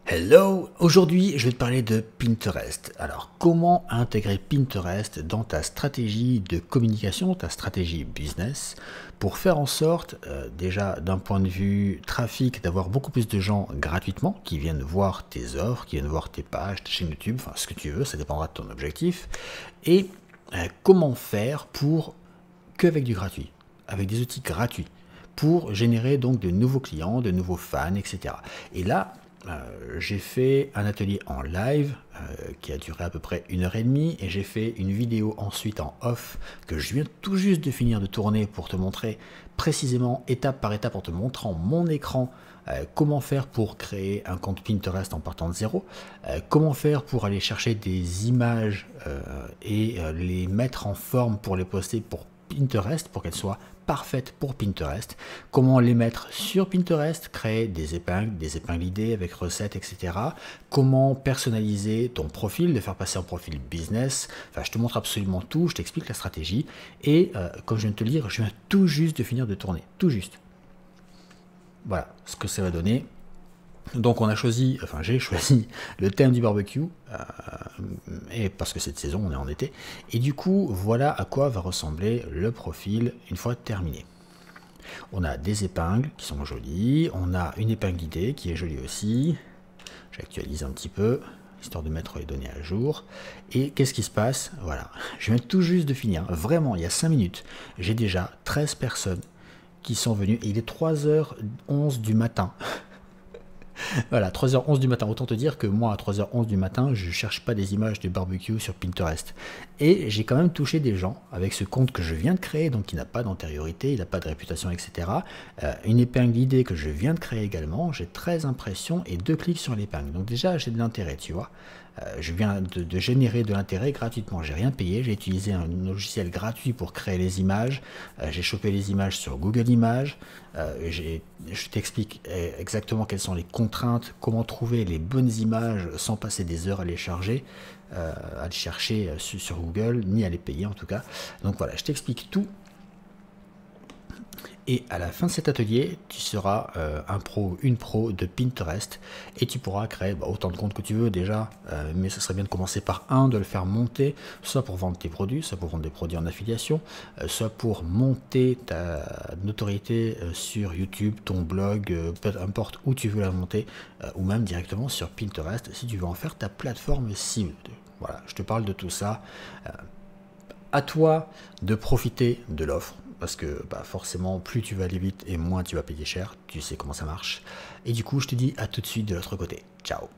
Hello! Aujourd'hui, je vais te parler de Pinterest. Alors, comment intégrer Pinterest dans ta stratégie de communication, ta stratégie business, pour faire en sorte, déjà d'un point de vue trafic, d'avoir beaucoup plus de gens gratuitement qui viennent voir tes offres, qui viennent voir tes pages, ta chaîne YouTube, enfin ce que tu veux, ça dépendra de ton objectif. Et comment faire pour qu'avec du gratuit, avec des outils gratuits, pour générer donc de nouveaux clients, de nouveaux fans, etc. Et là, j'ai fait un atelier en live qui a duré à peu près 1 h 30 et j'ai fait une vidéo ensuite en off que je viens tout juste de finir de tourner pour te montrer précisément étape par étape en te montrant mon écran comment faire pour créer un compte Pinterest en partant de zéro, comment faire pour aller chercher des images et les mettre en forme pour les poster pour Pinterest pour qu'elles soient parfaites pour Pinterest, comment les mettre sur Pinterest, créer des épingles idées avec recettes, etc. Comment personnaliser ton profil, le faire passer en profil business. Enfin, je te montre absolument tout, je t'explique la stratégie. Et comme je viens de te le dire, je viens tout juste de finir de tourner, tout juste. Voilà ce que ça va donner. Donc on a choisi, enfin j'ai choisi le thème du barbecue, et parce que cette saison on est en été, et du coup voilà à quoi va ressembler le profil une fois terminé. On a des épingles qui sont jolies, on a une épingle idée qui est jolie aussi, j'actualise un petit peu, histoire de mettre les données à jour, et qu'est-ce qui se passe? Voilà, je viens tout juste de finir, vraiment il y a 5 minutes, j'ai déjà 13 personnes qui sont venues, et il est 3h11 du matin. Voilà, 3h11 du matin. Autant te dire que moi, à 3h11 du matin, je ne cherche pas des images de barbecue sur Pinterest. Et j'ai quand même touché des gens avec ce compte que je viens de créer, donc qui n'a pas d'antériorité, il n'a pas de réputation, etc. Une épingle idée que je viens de créer également. J'ai 13 impressions et 2 clics sur l'épingle. Donc déjà, j'ai de l'intérêt, tu vois. Je viens de générer de l'intérêt gratuitement. J'ai rien payé. J'ai utilisé un logiciel gratuit pour créer les images. J'ai chopé les images sur Google Images. Je t'explique exactement quelles sont les contraintes, comment trouver les bonnes images sans passer des heures à les charger, à les chercher sur Google, ni à les payer en tout cas. Donc voilà, je t'explique tout. Et à la fin de cet atelier, tu seras un pro ou une pro de Pinterest et tu pourras créer autant de comptes que tu veux déjà, mais ce serait bien de commencer par un, de le faire monter, soit pour vendre tes produits, soit pour vendre des produits en affiliation, soit pour monter ta notoriété sur YouTube, ton blog, peu importe où tu veux la monter, ou même directement sur Pinterest si tu veux en faire ta plateforme cible. Voilà, je te parle de tout ça. À toi de profiter de l'offre. Parce que forcément, plus tu vas aller vite et moins tu vas payer cher, tu sais comment ça marche. Et du coup, je te dis à tout de suite de l'autre côté. Ciao!